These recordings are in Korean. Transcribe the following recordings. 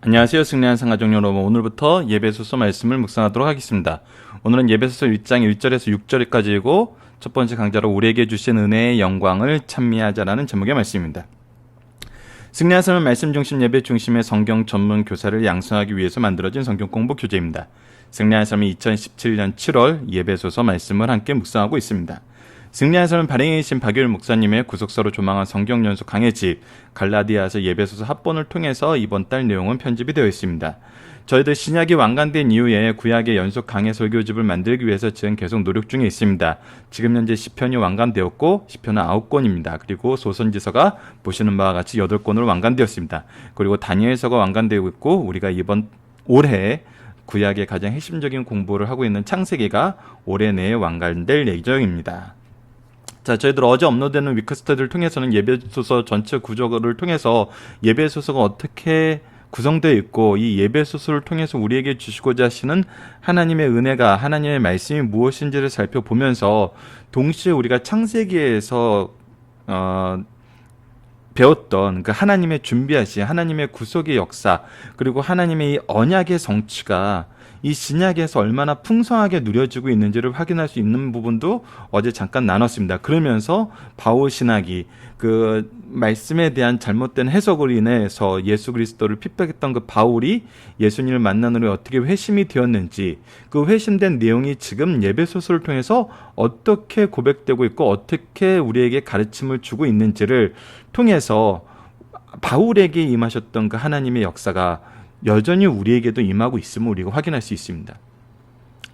안녕하세요. 승리한 상가족 여러분. 오늘부터 예배소서 말씀을 묵상하도록 하겠습니다. 오늘은 예배소서 1장 1절에서 6절까지이고 첫 번째 강좌로 우리에게 주신 은혜의 영광을 찬미하자라는 제목의 말씀입니다. 승리한 삶은 말씀 중심 예배 중심의 성경 전문 교사를 양성하기 위해서 만들어진 성경 공부 교재입니다. 승리한 삶은 2017년 7월 예배소서 말씀을 함께 묵상하고 있습니다. 승리한 삶은 발행이신 박유일 목사님의 구속사로 조망한 성경연수 강해집 갈라디아서 예배소서 합본을 통해서 이번 달 내용은 편집이 되어 있습니다. 저희들 신약이 완간된 이후에 구약의 연속 강해 설교집을 만들기 위해서 지금 계속 노력 중에 있습니다. 지금 현재 시편이 완간되었고 시편은 9권입니다. 그리고 소선지서가 보시는 바와 같이 8권으로 완간되었습니다. 그리고 다니엘서가 완간되고 있고 우리가 이번 올해 구약의 가장 핵심적인 공부를 하고 있는 창세기가 올해 내에 완간될 예정입니다. 자, 저희들 어제 업로드되는 위크스터디를 통해서는 예배소서 전체 구조를 통해서 예배소서가 어떻게 구성되어 있고 이 예배소서를 통해서 우리에게 주시고자 하시는 하나님의 은혜가 하나님의 말씀이 무엇인지를 살펴보면서 동시에 우리가 창세기에서 배웠던 그 하나님의 준비하신 하나님의 구속의 역사 그리고 하나님의 이 언약의 성취가 이 신약에서 얼마나 풍성하게 누려지고 있는지를 확인할 수 있는 부분도 어제 잠깐 나눴습니다. 그러면서 바울 신학이 그 말씀에 대한 잘못된 해석으로 인해서 예수 그리스도를 핍박했던 그 바울이 예수님을 만난 후에 어떻게 회심이 되었는지 그 회심된 내용이 지금 예배소서를 통해서 어떻게 고백되고 있고 어떻게 우리에게 가르침을 주고 있는지를 통해서 바울에게 임하셨던 그 하나님의 역사가 여전히 우리에게도 임하고 있음을 우리가 확인할 수 있습니다.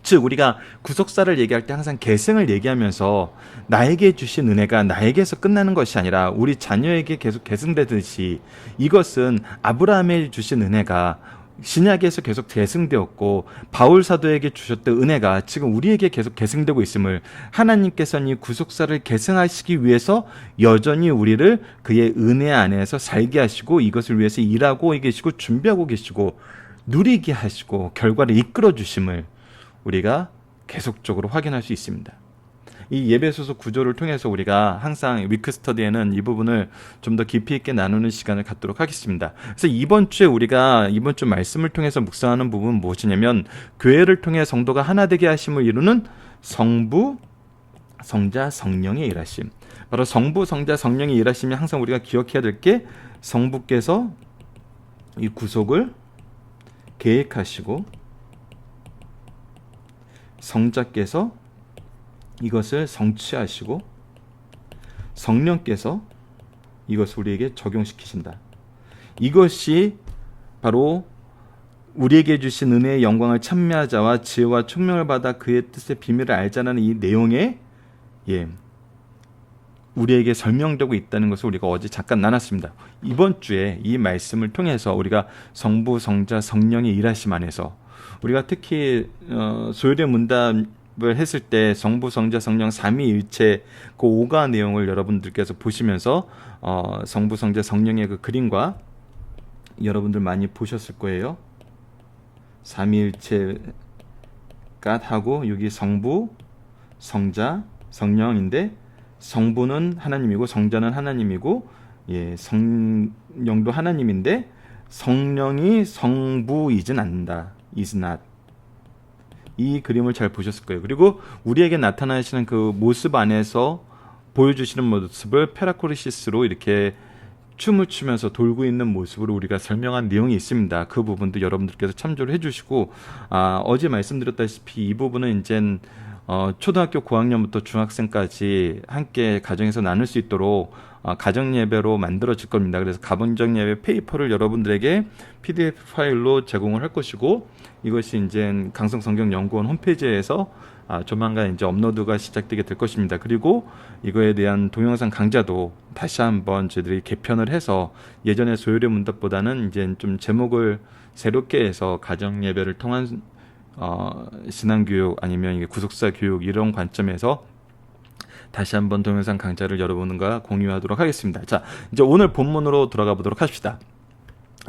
즉 우리가 구속사를 얘기할 때 항상 계승을 얘기하면서 나에게 주신 은혜가 나에게서 끝나는 것이 아니라 우리 자녀에게 계속 계승되듯이 이것은 아브라함에 주신 은혜가 신약에서 계속 계승되었고 바울 사도에게 주셨던 은혜가 지금 우리에게 계속 계승되고 있음을 하나님께서는 이 구속사를 계승하시기 위해서 여전히 우리를 그의 은혜 안에서 살게 하시고 이것을 위해서 일하고 계시고 준비하고 계시고 누리게 하시고 결과를 이끌어 주심을 우리가 계속적으로 확인할 수 있습니다. 이 예배소서 구조를 통해서 우리가 항상 위크스터디에는 이 부분을 좀 더 깊이 있게 나누는 시간을 갖도록 하겠습니다. 그래서 이번 주에 우리가 이번 주 말씀을 통해서 묵상하는 부분은 무엇이냐면 교회를 통해 성도가 하나 되게 하심을 이루는 성부, 성자, 성령의 일하심. 바로 성부, 성자, 성령의 일하심이 항상 우리가 기억해야 될 게 성부께서 이 구속을 계획하시고 성자께서 이것을 성취하시고 성령께서 이것을 우리에게 적용시키신다. 이것이 바로 우리에게 주신 은혜의 영광을 찬미하자와 지혜와 총명을 받아 그의 뜻의 비밀을 알자라는 이 내용에 우리에게 설명되고 있다는 것을 우리가 어제 잠깐 나눴습니다. 이번 주에 이 말씀을 통해서 우리가 성부, 성자, 성령의 일하심 안에서 우리가 특히 소요된 문답을 했을 때 성부, 성자, 성령 삼위일체 그 5가 내용을 여러분들께서 보시면서 성부, 성자, 성령의 그 그림과 여러분들 많이 보셨을 거예요. 삼위일체가 하고 여기 성부, 성자, 성령인데 성부는 하나님이고 성자는 하나님이고 성령도 하나님인데 성령이 성부이진 않는다. is not. 이 그림을 잘 보셨을 거예요. 그리고 우리에게 나타나시는 그 모습 안에서 보여주시는 모습을 페라코리시스로 이렇게 춤을 추면서 돌고 있는 모습으로 우리가 설명한 내용이 있습니다. 그 부분도 여러분들께서 참조를 해주시고 어제 말씀드렸다시피 이 부분은 이제 초등학교 고학년부터 중학생까지 함께 가정에서 나눌 수 있도록 가정예배로 만들어질 겁니다. 그래서 가정예배 페이퍼를 여러분들에게 PDF 파일로 제공을 할 것이고 이것이 이제 강성성경연구원 홈페이지에서 조만간 이제 업로드가 시작되게 될 것입니다. 그리고 이거에 대한 동영상 강좌도 다시 한번 저희들이 개편을 해서 예전의 소요리 문답보다는 이제 좀 제목을 새롭게 해서 가정예배를 통한 신앙교육 아니면 이게 구속사 교육 이런 관점에서 다시 한번 동영상 강좌를 여러분과 공유하도록 하겠습니다. 자, 이제 오늘 본문으로 들어가 보도록 합시다.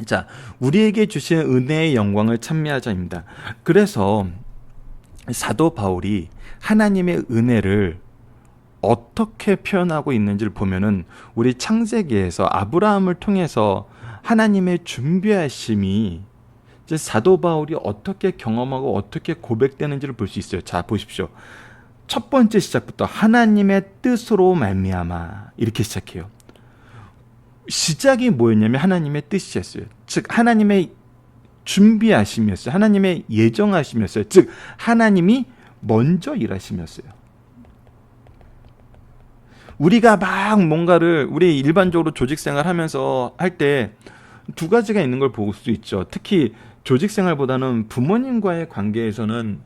자, 우리에게 주신 은혜의 영광을 찬미하자입니다. 그래서 사도 바울이 하나님의 은혜를 어떻게 표현하고 있는지를 보면은 우리 창세기에서 아브라함을 통해서 하나님의 준비하심이 이제 사도 바울이 어떻게 경험하고 어떻게 고백되는지를 볼 수 있어요. 자, 보십시오. 첫 번째 시작부터 하나님의 뜻으로 말미암아 이렇게 시작해요. 시작이 뭐였냐면 하나님의 뜻이었어요. 즉 하나님의 준비하심이었어요. 하나님의 예정하심이었어요. 즉 하나님이 먼저 일하심이었어요. 우리가 막 뭔가를 우리 일반적으로 조직 생활하면서 할 때 두 가지가 있는 걸 볼 수 있죠. 특히 조직 생활보다는 부모님과의 관계에서는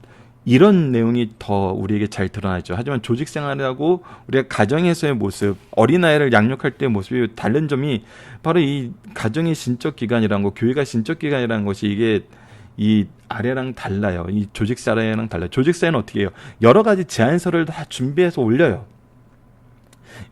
이런 내용이 더 우리에게 잘 드러나죠. 하지만 조직 생활하고 우리가 가정에서의 모습, 어린아이를 양육할 때의 모습이 다른 점이 바로 이 가정의 신적 기관이라는 거, 교회가 신적 기관이라는 것이 이게 이 아래랑 달라요. 이 조직 사회랑 달라요. 조직 사회는 어떻게 해요? 여러 가지 제안서를 다 준비해서 올려요.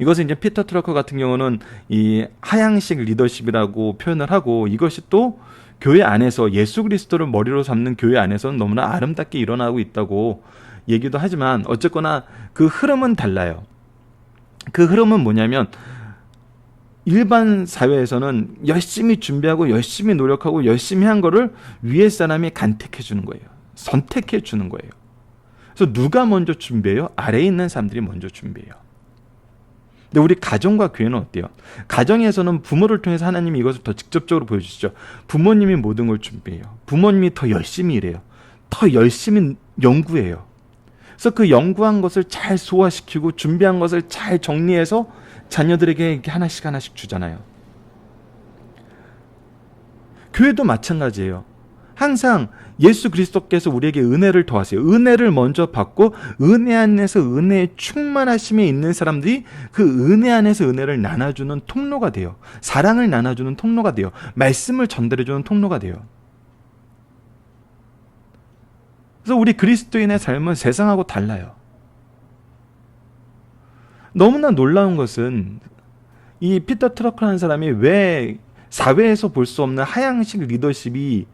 이것은 이제 피터 트러커 같은 경우는 이 하향식 리더십이라고 표현을 하고, 이것이 또 교회 안에서 예수 그리스도를 머리로 삼는 교회 안에서는 너무나 아름답게 일어나고 있다고 얘기도 하지만, 어쨌거나 그 흐름은 달라요. 그 흐름은 뭐냐면 일반 사회에서는 열심히 준비하고 열심히 노력하고 열심히 한 거를 위에 사람이 간택해 주는 거예요. 선택해 주는 거예요. 그래서 누가 먼저 준비해요? 아래에 있는 사람들이 먼저 준비해요. 근데 우리 가정과 교회는 어때요? 가정에서는 부모를 통해서 하나님이 이것을 더 직접적으로 보여주시죠. 부모님이 모든 걸 준비해요. 부모님이 더 열심히 일해요. 더 열심히 연구해요. 그래서 그 연구한 것을 잘 소화시키고 준비한 것을 잘 정리해서 자녀들에게 이렇게 하나씩 하나씩 주잖아요. 교회도 마찬가지예요. 항상 예수 그리스도께서 우리에게 은혜를 더하세요. 은혜를 먼저 받고 은혜 안에서 은혜의 충만하심에 있는 사람들이 그 은혜 안에서 은혜를 나눠주는 통로가 돼요. 사랑을 나눠주는 통로가 돼요. 말씀을 전달해주는 통로가 돼요. 그래서 우리 그리스도인의 삶은 세상하고 달라요. 너무나 놀라운 것은 이 피터 트러커라는 사람이 왜 사회에서 볼 수 없는 하향식 리더십이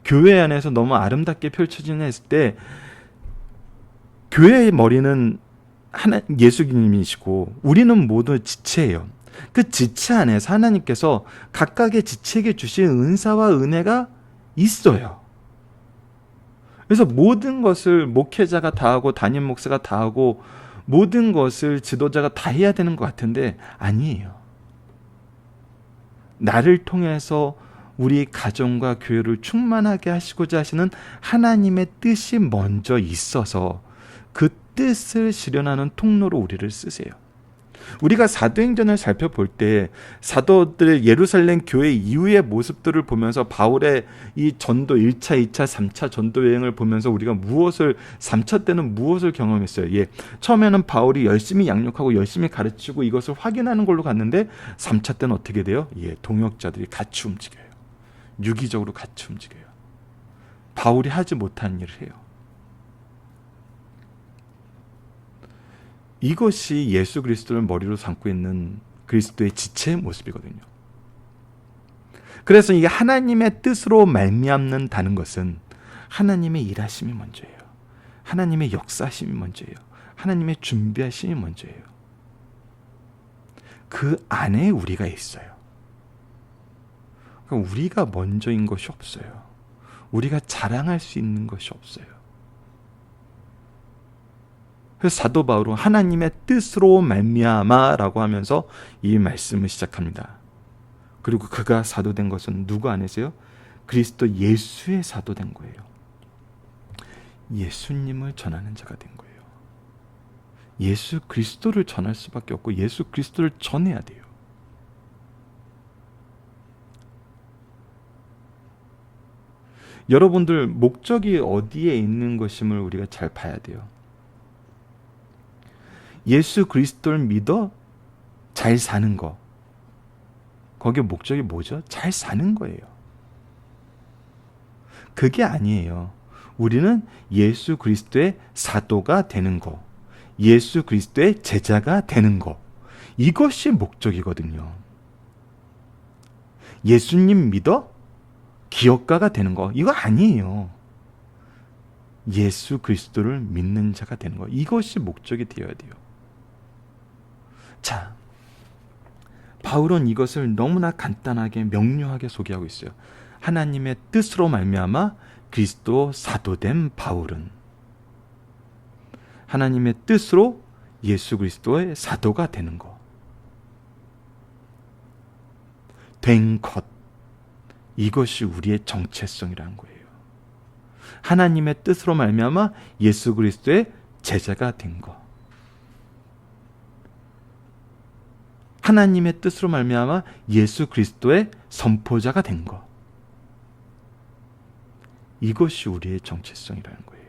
교회 안에서 너무 아름답게 펼쳐지나 했을 때, 교회의 머리는 예수님이시고 우리는 모두 지체예요. 그 지체 안에서 하나님께서 각각의 지체에게 주신 은사와 은혜가 있어요. 그래서 모든 것을 목회자가 다 하고 담임 목사가 다 하고 모든 것을 지도자가 다 해야 되는 것 같은데 아니에요. 나를 통해서 우리 가정과 교회를 충만하게 하시고자 하시는 하나님의 뜻이 먼저 있어서 그 뜻을 실현하는 통로로 우리를 쓰세요. 우리가 사도행전을 살펴볼 때 사도들의 예루살렘 교회 이후의 모습들을 보면서 바울의 이 전도 1차, 2차, 3차 전도 여행을 보면서 우리가 3차 때는 무엇을 경험했어요? 예, 처음에는 바울이 열심히 양육하고 열심히 가르치고 이것을 확인하는 걸로 갔는데 3차 때는 어떻게 돼요? 예, 동역자들이 같이 움직여요. 유기적으로 같이 움직여요. 바울이 하지 못한 일을 해요. 이것이 예수 그리스도를 머리로 삼고 있는 그리스도의 지체의 모습이거든요. 그래서 이게 하나님의 뜻으로 말미암는다는 것은 하나님의 일하심이 먼저예요. 하나님의 역사심이 먼저예요. 하나님의 준비하심이 먼저예요. 그 안에 우리가 있어요. 그러니까 우리가 먼저인 것이 없어요. 우리가 자랑할 수 있는 것이 없어요. 그래서 사도 바울은 하나님의 뜻으로 말미암아라고 하면서 이 말씀을 시작합니다. 그리고 그가 사도된 것은 누구 안에서요? 그리스도 예수의 사도된 거예요. 예수님을 전하는 자가 된 거예요. 예수 그리스도를 전할 수밖에 없고 예수 그리스도를 전해야 돼요. 여러분들 목적이 어디에 있는 것임을 우리가 잘 봐야 돼요. 예수 그리스도를 믿어 잘 사는 거. 거기에 목적이 뭐죠? 잘 사는 거예요. 그게 아니에요. 우리는 예수 그리스도의 사도가 되는 거. 예수 그리스도의 제자가 되는 거. 이것이 목적이거든요. 예수님 믿어 기업가가 되는 거. 이거 아니에요. 예수 그리스도를 믿는 자가 되는 거. 이것이 목적이 되어야 돼요. 자, 바울은 이것을 너무나 간단하게 명료하게 소개하고 있어요. 하나님의 뜻으로 말미암아 그리스도 사도된 바울은 하나님의 뜻으로 예수 그리스도의 사도가 되는 것. 된 것. 이것이 우리의 정체성이라는 거예요. 하나님의 뜻으로 말미암아 예수 그리스도의 제자가 된 것. 하나님의 뜻으로 말미암아 예수 그리스도의 선포자가 된 것. 이것이 우리의 정체성이라는 거예요.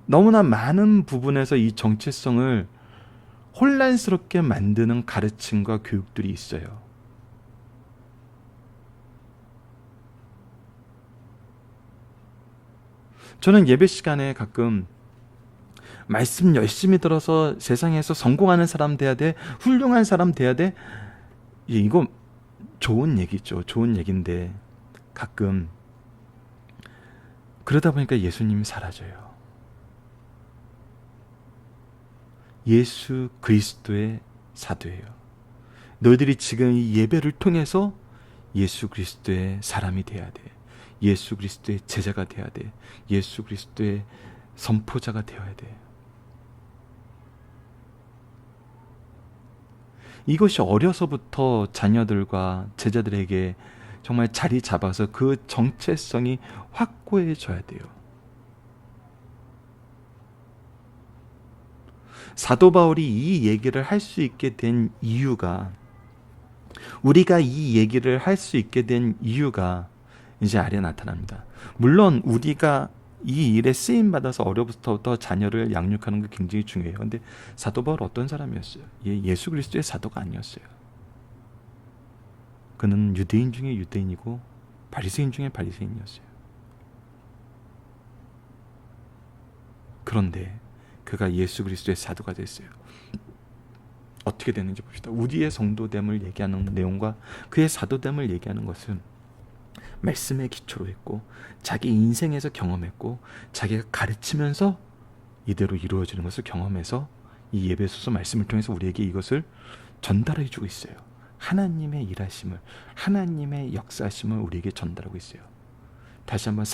너무나 많은 부분에서 이 정체성을 혼란스럽게 만드는 가르침과 교육들이 있어요. 저는 예배 시간에 가끔 말씀 열심히 들어서 세상에서 성공하는 사람 돼야 돼, 훌륭한 사람 돼야 돼. 이거 좋은 얘기죠. 좋은 얘기인데 가끔 그러다 보니까 예수님이 사라져요. 예수 그리스도의 사도예요. 너희들이 지금 이 예배를 통해서 예수 그리스도의 사람이 돼야 돼. 예수 그리스도의 제자가 돼야 돼. 예수 그리스도의 선포자가 되어야 돼. 이것이 어려서부터 자녀들과 제자들에게 정말 자리 잡아서 그 정체성이 확고해져야 돼요. 사도 바울이 이 얘기를 할 수 있게 된 이유가, 우리가 이 얘기를 할 수 있게 된 이유가 이제 아래 나타납니다. 물론 우리가 이 일에 쓰임 받아서 어려부터 자녀를 양육하는 게 굉장히 중요해요. 근데 사도 바울 어떤 사람이었어요? 예수 그리스도의 사도가 아니었어요. 그는 유대인 중에 유대인이고 바리새인 중에 바리새인이었어요. 그런데 그가 예수 그리스도의 사도가 됐어요. 어떻게 됐는지 봅시다. 우리의 성도됨을 얘기하는 내용과 그의 사도됨을 얘기하는 것은 말씀의 기초로 했고, 자기 인생에서 경험했고, 자기가 가르치면서 이대로 이루어지는 것을 경험해서 이 예배소서 말씀을 통해서 우리에게 이것을 전달해 주고 있어요. 하나님의 일하심을, 하나님의 역사심을 우리에게 전달하고 있어요. 다시 한번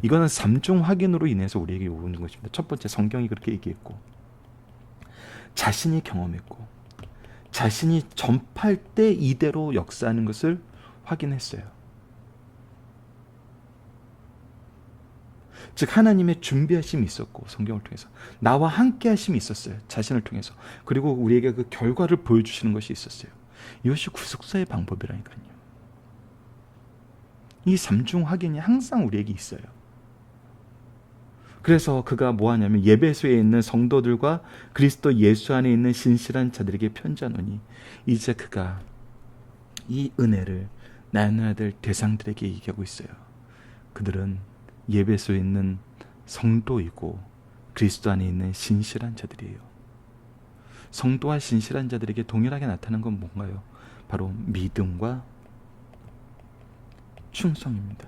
이거는 삼중 확인으로 인해서 우리에게 오는 것입니다. 첫 번째, 성경이 그렇게 얘기했고, 자신이 경험했고, 자신이 전파할 때 이대로 역사하는 것을 확인했어요. 즉 하나님의 준비하심이 있었고, 성경을 통해서 나와 함께 하심이 있었어요. 자신을 통해서. 그리고 우리에게 그 결과를 보여주시는 것이 있었어요. 이것이 구속사의 방법이라니까요. 이 삼중 확인이 항상 우리에게 있어요. 그래서 그가 뭐 하냐면 예배소에 있는 성도들과 그리스도 예수 안에 있는 신실한 자들에게 편지하노니, 이제 그가 이 은혜를 나눠야 될 대상들에게 얘기하고 있어요. 그들은 예배소에 있는 성도이고 그리스도 안에 있는 신실한 자들이에요. 성도와 신실한 자들에게 동일하게 나타나는 건 뭔가요? 바로 믿음과 충성입니다.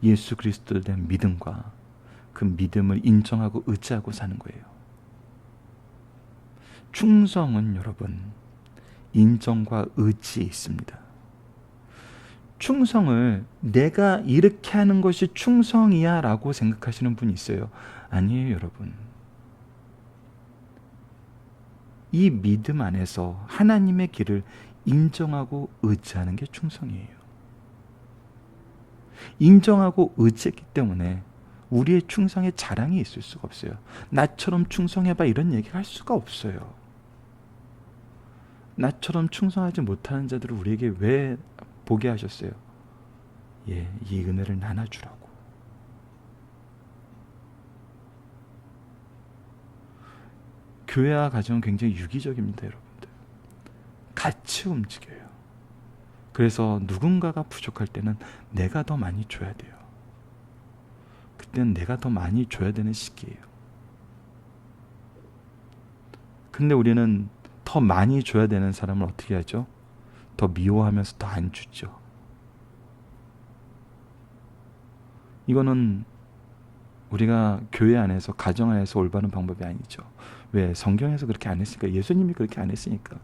예수 그리스도에 대한 믿음과 그 믿음을 인정하고 의지하고 사는 거예요. 충성은 여러분, 인정과 의지에 있습니다. 충성을 내가 이렇게 하는 것이 충성이야 라고 생각하시는 분이 있어요. 아니에요, 여러분. 이 믿음 안에서 하나님의 길을 인정하고 의지하는 게 충성이에요. 인정하고 의지했기 때문에 우리의 충성에 자랑이 있을 수가 없어요. 나처럼 충성해봐 이런 얘기를 할 수가 없어요. 나처럼 충성하지 못하는 자들을 우리에게 왜 보게 하셨어요? 이 은혜를 나눠주라고. 교회와 가정은 굉장히 유기적입니다, 여러분들. 같이 움직여요. 그래서 누군가가 부족할 때는 내가 더 많이 줘야 돼요. 그때는 내가 더 많이 줘야 되는 시기예요. 근데 우리는 더 많이 줘야 되는 사람을 어떻게 하죠? 더 미워하면서 더 안 주죠. 이거는 우리가 교회 안에서, 가정 안에서 올바른 방법이 아니죠. 왜? 성경에서 그렇게 안 했으니까. 예수님이 그렇게 안 했으니까.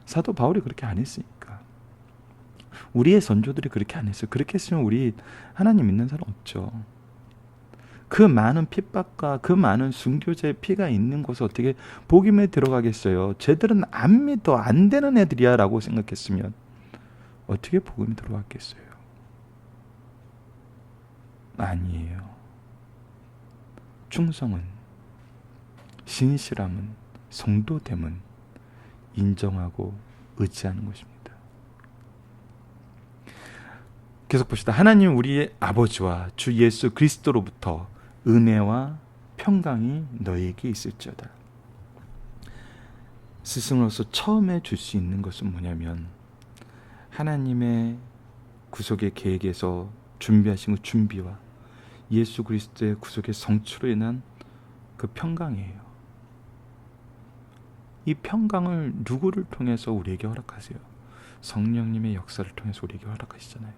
사도 바울이 그렇게 안 했으니까. 우리의 선조들이 그렇게 안 했어요. 그렇게 했으면 우리 하나님 믿는 사람 없죠. 그 많은 핍박과 그 많은 순교자의 피가 있는 곳에 어떻게 복음에 들어가겠어요? 쟤들은 안 믿어, 안 되는 애들이야 라고 생각했으면 어떻게 복음이 들어왔겠어요? 아니에요. 충성은, 신실함은, 성도됨은 인정하고 의지하는 것입니다. 계속 봅시다. 하나님 우리의 아버지와 주 예수 그리스도로부터 은혜와 평강이 너희에게 있을지어다. 스승으로서 처음에 줄 수 있는 것은 뭐냐면 하나님의 구속의 계획에서 준비하신 그 준비와 예수 그리스도의 구속의 성취로 인한 그 평강이에요. 이 평강을 누구를 통해서 우리에게 허락하세요? 성령님의 역사를 통해서 우리에게 허락하시잖아요.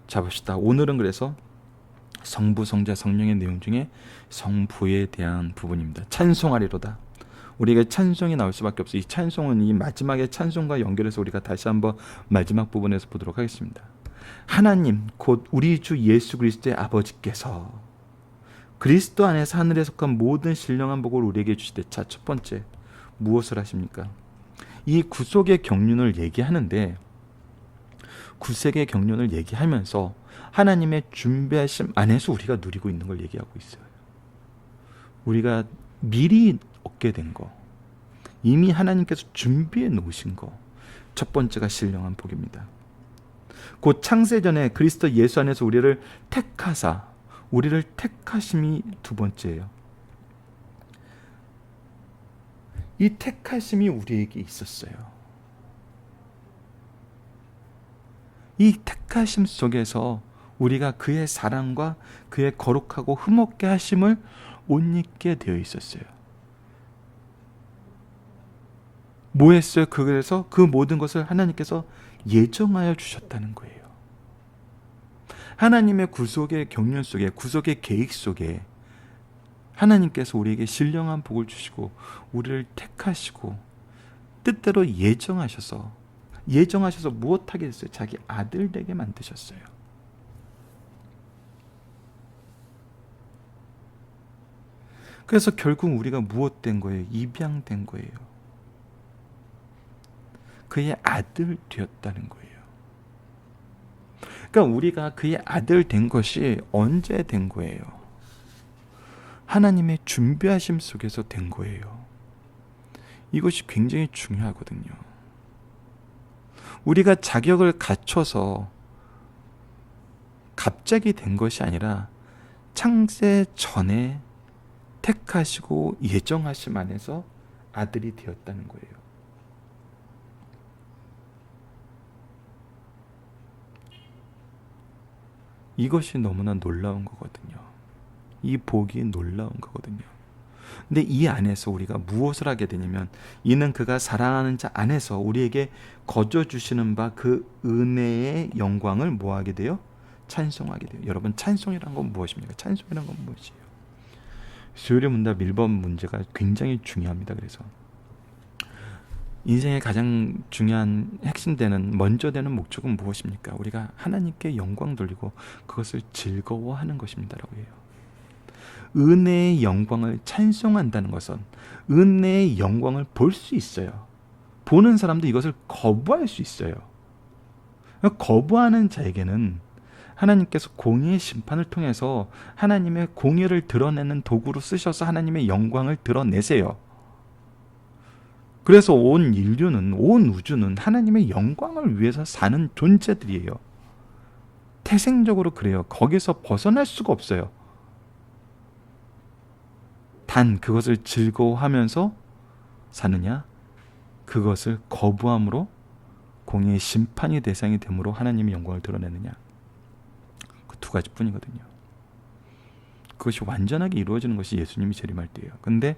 자, 봅시다. 오늘은 그래서 성부, 성자, 성령의 내용 중에 성부에 대한 부분입니다. 찬송하리로다. 우리가 찬송이 나올 수밖에 없어요. 이 찬송은 이 마지막의 찬송과 연결해서 우리가 다시 한번 마지막 부분에서 보도록 하겠습니다. 하나님 곧 우리 주 예수 그리스도의 아버지께서 그리스도 안에서 하늘에 속한 모든 신령한 복을 우리에게 주시되. 자, 첫 번째 무엇을 하십니까? 이 구속의 경륜을 얘기하는데, 구속의 경륜을 얘기하면서 하나님의 준비하심 안에서 우리가 누리고 있는 걸 얘기하고 있어요. 우리가 미리 얻게 된 거, 이미 하나님께서 준비해 놓으신 거, 첫 번째가 신령한 복입니다. 곧 창세전에 그리스도 예수 안에서 우리를 택하사, 우리를 택하심이 두 번째예요. 이 택하심이 우리에게 있었어요. 이 택하심 속에서 우리가 그의 사랑과 그의 거룩하고 흠없게 하심을 옷 입게 되어 있었어요. 뭐 했어요? 그래서 그 모든 것을 하나님께서 예정하여 주셨다는 거예요. 하나님의 구속의 경륜 속에, 구속의 계획 속에 하나님께서 우리에게 신령한 복을 주시고 우리를 택하시고 뜻대로 예정하셔서 무엇하게 했어요? 자기 아들 되게 만드셨어요. 그래서 결국 우리가 무엇 된 거예요? 입양된 거예요. 그의 아들 되었다는 거예요. 그러니까 우리가 그의 아들 된 것이 언제 된 거예요? 하나님의 준비하심 속에서 된 거예요. 이것이 굉장히 중요하거든요. 우리가 자격을 갖춰서 갑자기 된 것이 아니라 창세 전에 택하시고 예정하심 안에서 아들이 되었다는 거예요. 이것이 너무나 놀라운 거거든요. 이 복이 놀라운 거거든요. 근데 이 안에서 우리가 무엇을 하게 되냐면, 이는 그가 사랑하는 자 안에서 우리에게 거저 주시는 바 그 은혜의 영광을 뭐하게 돼요? 찬송하게 돼요. 여러분, 찬송이란 건 무엇입니까? 찬송이란 건 무엇이에요? 수요일의 문답 1번 문제가 굉장히 중요합니다. 그래서 인생의 가장 중요한 핵심되는, 먼저 되는 목적은 무엇입니까? 우리가 하나님께 영광 돌리고 그것을 즐거워하는 것입니다라고 해요. 은혜의 영광을 찬송한다는 것은 은혜의 영광을 볼 수 있어요. 보는 사람도 이것을 거부할 수 있어요. 거부하는 자에게는 하나님께서 공의의 심판을 통해서 하나님의 공의를 드러내는 도구로 쓰셔서 하나님의 영광을 드러내세요. 그래서 온 인류는, 온 우주는 하나님의 영광을 위해서 사는 존재들이에요. 태생적으로 그래요. 거기서 벗어날 수가 없어요. 단 그것을 즐거워하면서 사느냐, 그것을 거부함으로 공의의 심판의 대상이 됨으로 하나님의 영광을 드러내느냐, 그 두 가지뿐이거든요. 그것이 완전하게 이루어지는 것이 예수님이 재림할 때예요. 근데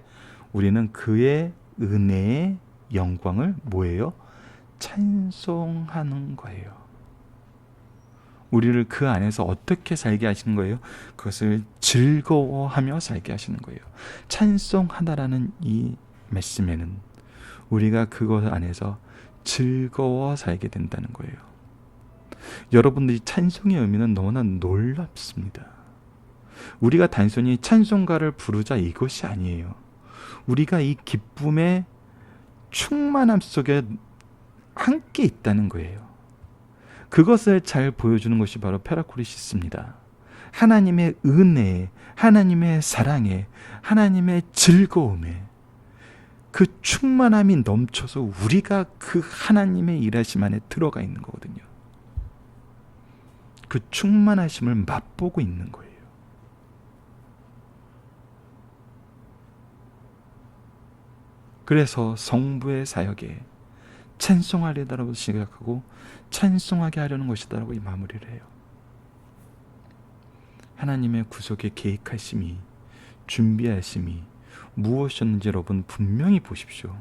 우리는 그의 은혜의 영광을 뭐예요? 찬송하는 거예요. 우리를 그 안에서 어떻게 살게 하시는 거예요? 그것을 즐거워하며 살게 하시는 거예요. 찬송하다라는 이 말씀에는 우리가 그것 안에서 즐거워 살게 된다는 거예요. 여러분들이 찬송의 의미는 너무나 놀랍습니다. 우리가 단순히 찬송가를 부르자 이것이 아니에요. 우리가 이 기쁨의 충만함 속에 함께 있다는 거예요. 그것을 잘 보여주는 것이 바로 페라콜리시스입니다. 하나님의 은혜에, 하나님의 사랑에, 하나님의 즐거움에 그 충만함이 넘쳐서 우리가 그 하나님의 일하심 안에 들어가 있는 거거든요. 그 충만하심을 맛보고 있는 거예요. 그래서 성부의 사역에 찬송하려다라고 시작하고 찬송하게 하려는 것이다라고 이 마무리를 해요. 하나님의 구속의 계획하심이, 준비하심이 무엇이었는지 여러분 분명히 보십시오.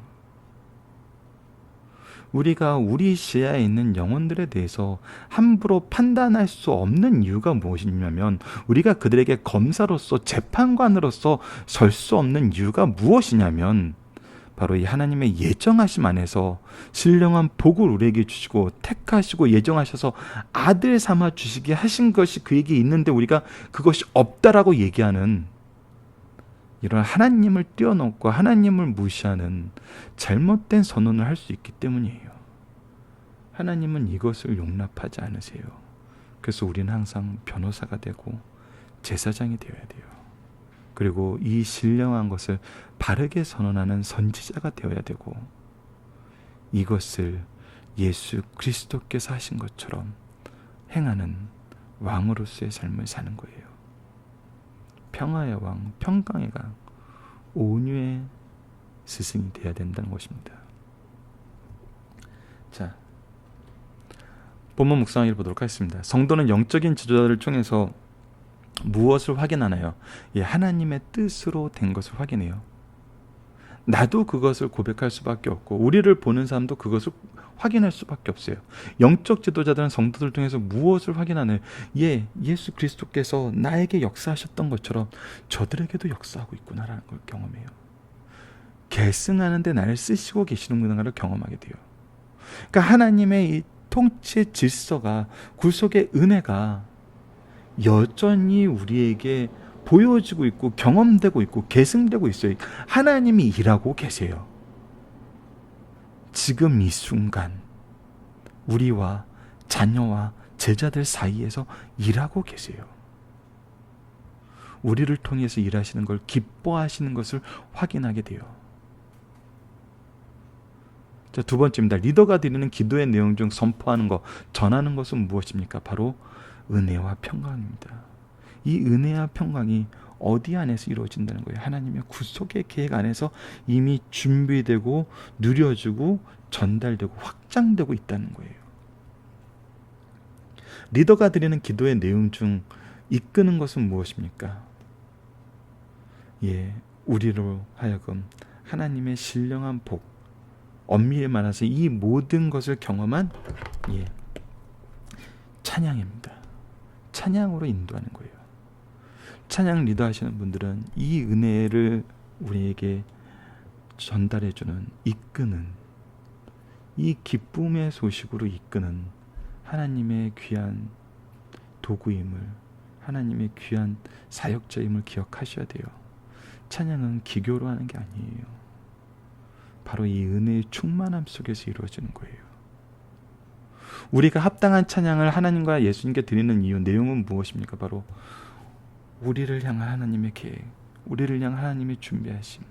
우리가 우리 시야에 있는 영혼들에 대해서 함부로 판단할 수 없는 이유가 무엇이냐면, 우리가 그들에게 검사로서 재판관으로서 설 수 없는 이유가 무엇이냐면, 바로 이 하나님의 예정하심 안에서 신령한 복을 우리에게 주시고 택하시고 예정하셔서 아들 삼아 주시게 하신 것이 그에게 있는데 우리가 그것이 없다라고 얘기하는 이런 하나님을 띄워놓고 하나님을 무시하는 잘못된 선언을 할 수 있기 때문이에요. 하나님은 이것을 용납하지 않으세요. 그래서 우리는 항상 변호사가 되고 제사장이 되어야 돼요. 그리고 이 신령한 것을 바르게 선언하는 선지자가 되어야 되고, 이것을 예수 그리스도께서 하신 것처럼 행하는 왕으로서의 삶을 사는 거예요. 평화의 왕, 평강의 강, 온유의 스승이 되어야 된다는 것입니다. 자, 본문 묵상을 보도록 하겠습니다. 성도는 영적인 지도자를 통해서 무엇을 확인하나요? 예, 하나님의 뜻으로 된 것을 확인해요. 나도 그것을 고백할 수밖에 없고 우리를 보는 사람도 그것을 확인할 수밖에 없어요. 영적 지도자들은 성도들 통해서 무엇을 확인하나요? 예, 예수 그리스도께서 나에게 역사하셨던 것처럼 저들에게도 역사하고 있구나라는 걸 경험해요. 계승하는데 나를 쓰시고 계시는구나를 경험하게 돼요. 그러니까 하나님의 이 통치의 질서가, 구속의 은혜가 여전히 우리에게 보여지고 있고 경험되고 있고 계승되고 있어요. 하나님이 일하고 계세요. 지금 이 순간 우리와 자녀와 제자들 사이에서 일하고 계세요. 우리를 통해서 일하시는 걸 기뻐하시는 것을 확인하게 돼요. 자, 두 번째입니다. 리더가 드리는 기도의 내용 중 선포하는 것, 전하는 것은 무엇입니까? 바로 은혜와 평강입니다. 이 은혜와 평강이 어디 안에서 이루어진다는 거예요? 하나님의 구속의 계획 안에서 이미 준비되고 누려지고 전달되고 확장되고 있다는 거예요. 리더가 드리는 기도의 내용 중 이끄는 것은 무엇입니까? 예, 우리로 하여금 하나님의 신령한 복, 엄밀히 말해서 이 모든 것을 경험한 찬양입니다. 찬양으로 인도하는 거예요. 찬양 리더 하시는 분들은 이 은혜를 우리에게 전달해주는, 이끄는, 이 기쁨의 소식으로 이끄는 하나님의 귀한 도구임을, 하나님의 귀한 사역자임을 기억하셔야 돼요. 찬양은 기교로 하는 게 아니에요. 바로 이 은혜의 충만함 속에서 이루어지는 거예요. 우리가 합당한 찬양을 하나님과 예수님께 드리는 이유, 내용은 무엇입니까? 바로 우리를 향한 하나님의 계획, 우리를 향한 하나님의 준비하심,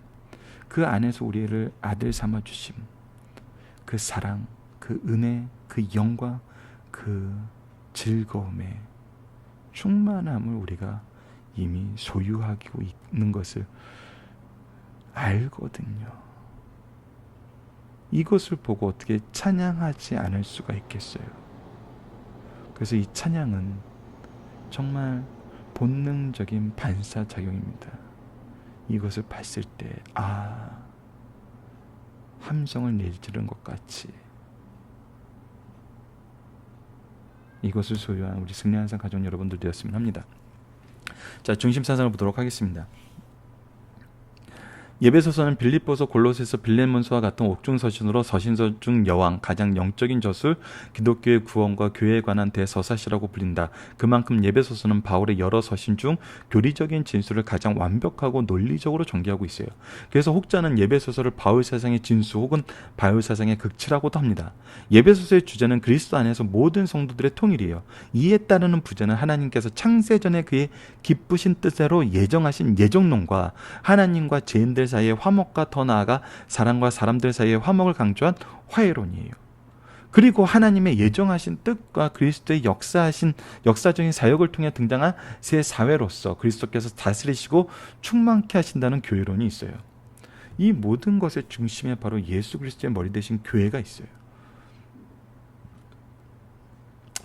그 안에서 우리를 아들 삼아 주심, 그 사랑, 그 은혜, 그 영광, 그 즐거움의 충만함을 우리가 이미 소유하고 있는 것을 알거든요. 이것을 보고 어떻게 찬양하지 않을 수가 있겠어요? 그래서 이 찬양은 정말 본능적인 반사작용입니다. 이것을 봤을 때, 함성을 내지른 것 같이 이것을 소유한 우리 승리하는 삶 가족 여러분들 되었으면 합니다. 자, 중심 사상을 보도록 하겠습니다. 예배소서는 빌립보서, 골로새서, 빌레몬서와 같은 옥중 서신으로 서신서 중 여왕, 가장 영적인 저술, 기독교의 구원과 교회에 관한 대서사시라고 불린다. 그만큼 예배소서는 바울의 여러 서신 중 교리적인 진술을 가장 완벽하고 논리적으로 전개하고 있어요. 그래서 혹자는 예배소서를 바울사상의 진수 혹은 바울사상의 극치라고도 합니다. 예배소서의 주제는 그리스도 안에서 모든 성도들의 통일이에요. 이에 따르는 부제는 하나님께서 창세전에 그의 기쁘신 뜻대로 예정하신 예정론과 하나님과 죄인들 사이의 화목과 더 나아가 사람과 사람들 사이의 화목을 강조한 화해론이에요. 그리고 하나님의 예정하신 뜻과 그리스도의 역사적인 사역을 통해 등장한 새 사회로서 그리스도께서 다스리시고 충만케 하신다는 교회론이 있어요. 이 모든 것의 중심에 바로 예수 그리스도의 머리 대신 교회가 있어요.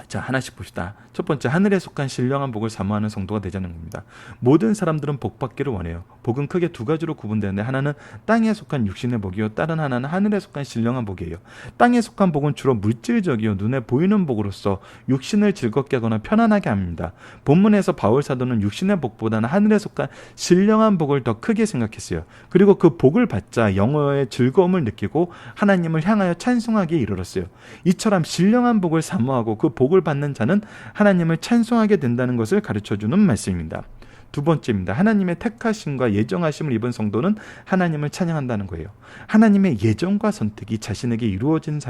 자, 하나씩 봅시다. 첫 번째, 하늘에 속한 신령한 복을 사모하는 성도가 되자는 겁니다. 모든 사람들은 복 받기를 원해요. 복은 크게 두 가지로 구분되는데 하나는 땅에 속한 육신의 복이요, 다른 하나는 하늘에 속한 신령한 복이에요. 땅에 속한 복은 주로 물질적이요, 눈에 보이는 복으로서 육신을 즐겁게 하거나 편안하게 합니다. 본문에서 바울 사도는 육신의 복보다는 하늘에 속한 신령한 복을 더 크게 생각했어요. 그리고 그 복을 받자 영어의 즐거움을 느끼고 하나님을 향하여 찬송하기에 이르렀어요. 이처럼 신령한 복을 사모하고 그 복을 받는 자는 하나님을 찬송하게 된다는 것을 가르쳐주는 말씀입니다. 두 번째입니다. 하나님의 택하심과 예정하심을 입은 성도는 하나님을 찬양한다는 거예요. 하나님의 예정과 선택이 자신에게 이루어진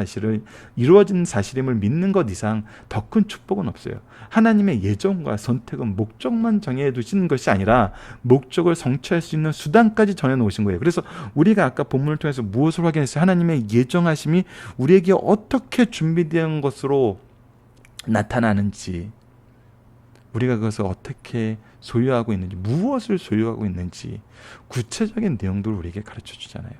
사실임을 믿는 것 이상 더 큰 축복은 없어요. 하나님의 예정과 선택은 목적만 정해 두시는 것이 아니라 목적을 성취할 수 있는 수단까지 정해 놓으신 거예요. 그래서 우리가 아까 본문을 통해서 무엇을 확인했어요? 하나님의 예정하심이 우리에게 어떻게 준비된 것으로 나타나는지, 우리가 그것을 어떻게 소유하고 있는지, 무엇을 소유하고 있는지 구체적인 내용들을 우리에게 가르쳐 주잖아요.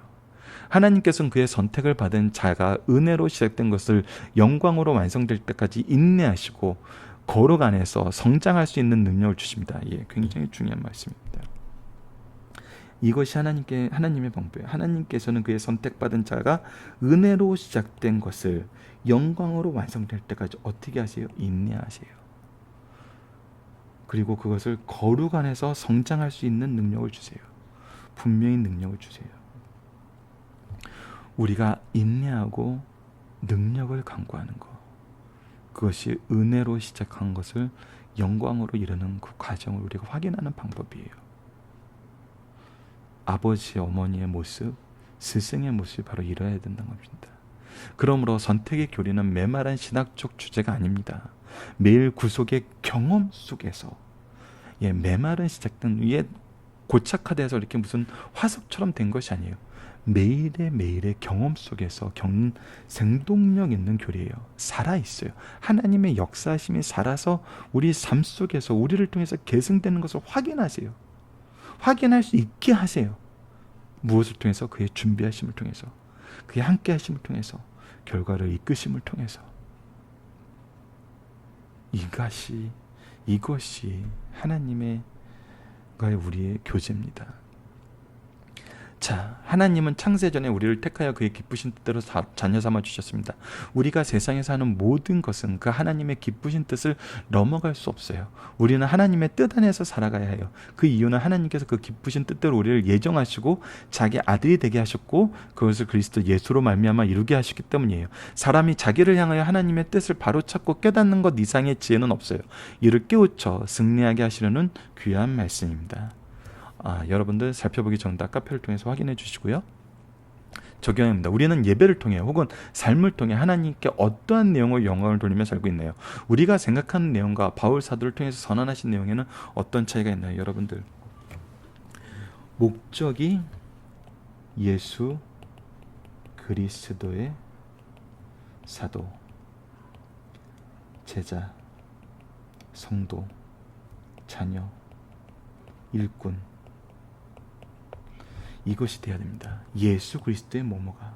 하나님께서는 그의 선택을 받은 자가 은혜로 시작된 것을 영광으로 완성될 때까지 인내하시고 거룩 안에서 성장할 수 있는 능력을 주십니다. 예, 굉장히 중요한 말씀입니다. 이것이 하나님의 방법이에요. 하나님께서는 그의 선택받은 자가 은혜로 시작된 것을 영광으로 완성될 때까지 어떻게 하세요? 인내하세요. 그리고 그것을 거룩 안에서 성장할 수 있는 능력을 주세요. 분명히 능력을 주세요. 우리가 인내하고 능력을 강구하는 것, 그것이 은혜로 시작한 것을 영광으로 이루는 그 과정을 우리가 확인하는 방법이에요. 아버지, 어머니의 모습, 스승의 모습이 바로 이뤄야 된다는 겁니다. 그러므로 선택의 교리는 메마른 신학적 주제가 아닙니다. 매일 구속의 경험 속에서, 메마른 시작된 위에 고착화돼서 이렇게 무슨 화석처럼 된 것이 아니에요. 매일의 경험 속에서 겪는 생동력 있는 교리예요. 살아있어요. 하나님의 역사심이 살아서 우리 삶 속에서 우리를 통해서 계승되는 것을 확인하세요. 확인할 수 있게 하세요. 무엇을 통해서? 그의 준비하심을 통해서, 그의 함께 하심을 통해서, 결과를 이끄심을 통해서. 이것이 하나님의 우리의 교제입니다. 자, 하나님은 창세전에 우리를 택하여 그의 기쁘신 뜻대로 자녀 삼아 주셨습니다. 우리가 세상에서 하는 모든 것은 그 하나님의 기쁘신 뜻을 넘어갈 수 없어요. 우리는 하나님의 뜻 안에서 살아가야 해요. 그 이유는 하나님께서 그 기쁘신 뜻대로 우리를 예정하시고 자기 아들이 되게 하셨고 그것을 그리스도 예수로 말미암아 이루게 하셨기 때문이에요. 사람이 자기를 향하여 하나님의 뜻을 바로찾고 깨닫는 것 이상의 지혜는 없어요. 이를 깨우쳐 승리하게 하시려는 귀한 말씀입니다. 여러분들 살펴보기 정답 카페를 통해서 확인해 주시고요. 적용합니다. 우리는 예배를 통해 혹은 삶을 통해 하나님께 어떠한 내용을 영광을 돌리며 살고 있나요? 우리가 생각하는 내용과 바울 사도를 통해서 선언하신 내용에는 어떤 차이가 있나요? 여러분들, 목적이 예수 그리스도의 사도, 제자, 성도, 자녀, 일꾼, 이것이 돼야 됩니다. 예수 그리스도의 모모가.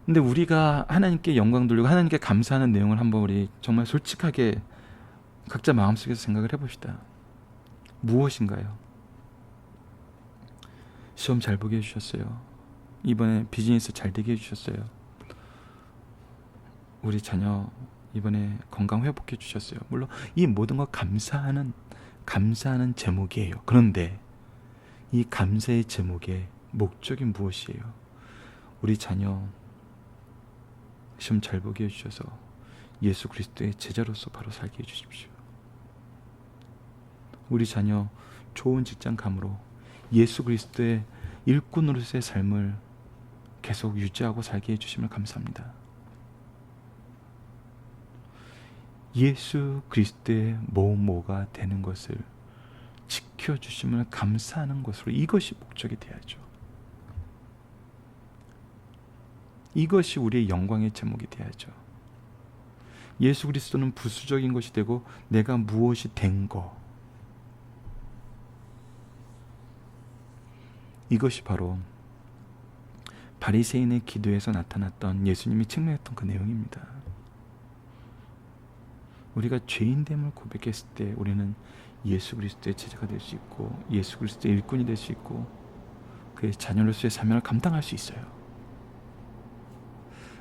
근데 우리가 하나님께 영광 돌리고 하나님께 감사하는 내용을 한번 우리 정말 솔직하게 각자 마음속에서 생각을 해봅시다. 무엇인가요? 시험 잘 보게 해주셨어요. 이번에 비즈니스 잘 되게 해주셨어요. 우리 자녀 이번에 건강 회복해 주셨어요. 물론 이 모든 것 감사하는 제목이에요. 그런데 이 감사의 제목의 목적이 무엇이에요? 우리 자녀 시험 잘 보게 해주셔서 예수 그리스도의 제자로서 바로 살게 해주십시오. 우리 자녀 좋은 직장 감으로 예수 그리스도의 일꾼으로서의 삶을 계속 유지하고 살게 해주시면 감사합니다. 예수 그리스도의 모모가 되는 것을 지켜주심을 감사하는 것으로 이것이 목적이 되어야죠. 이것이 우리의 영광의 제목이 되어야죠. 예수 그리스도는 부수적인 것이 되고 내가 무엇이 된 거, 이것이 바로 바리새인의 기도에서 나타났던 예수님이 책망했던 그 내용입니다. 우리가 죄인됨을 고백했을 때 우리는 예수 그리스도의 제자가 될 수 있고 예수 그리스도의 일꾼이 될 수 있고 그의 자녀로서의 사명을 감당할 수 있어요.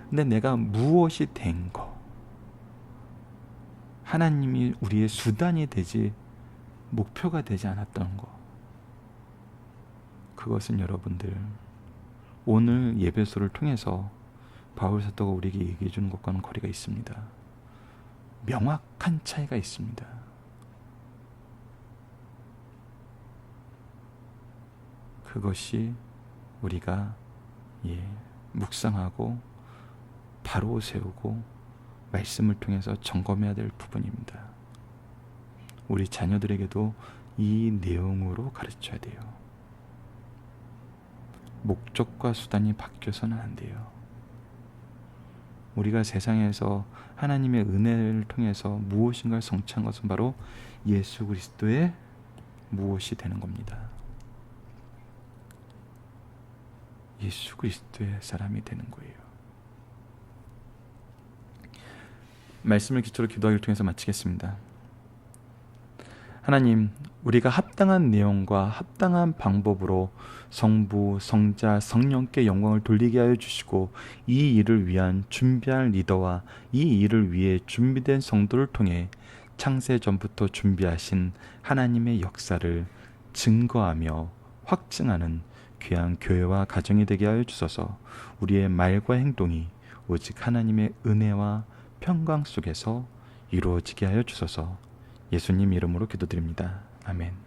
근데 내가 무엇이 된 거, 하나님이 우리의 수단이 되지 목표가 되지 않았던 거, 그것은 여러분들 오늘 예배소를 통해서 바울 사도가 우리에게 얘기해 주는 것과는 거리가 있습니다. 명확한 차이가 있습니다. 그것이 우리가 묵상하고 바로 세우고 말씀을 통해서 점검해야 될 부분입니다. 우리 자녀들에게도 이 내용으로 가르쳐야 돼요. 목적과 수단이 바뀌어서는 안 돼요. 우리가 세상에서 하나님의 은혜를 통해서 무엇인가를 성취한 것은 바로 예수 그리스도의 무엇이 되는 겁니다. 예수 그리스도의 사람이 되는 거예요. 말씀을 기초로 기도하기를 통해서 마치겠습니다. 하나님, 우리가 합당한 내용과 합당한 방법으로 성부, 성자, 성령께 영광을 돌리게 하여 주시고 이 일을 위한 준비할 리더와 이 일을 위해 준비된 성도를 통해 창세 전부터 준비하신 하나님의 역사를 증거하며 확증하는 귀한 교회와 가정이 되게 하여 주소서. 우리의 말과 행동이 오직 하나님의 은혜와 평강 속에서 이루어지게 하여 주소서. 예수님 이름으로 기도드립니다. 아멘.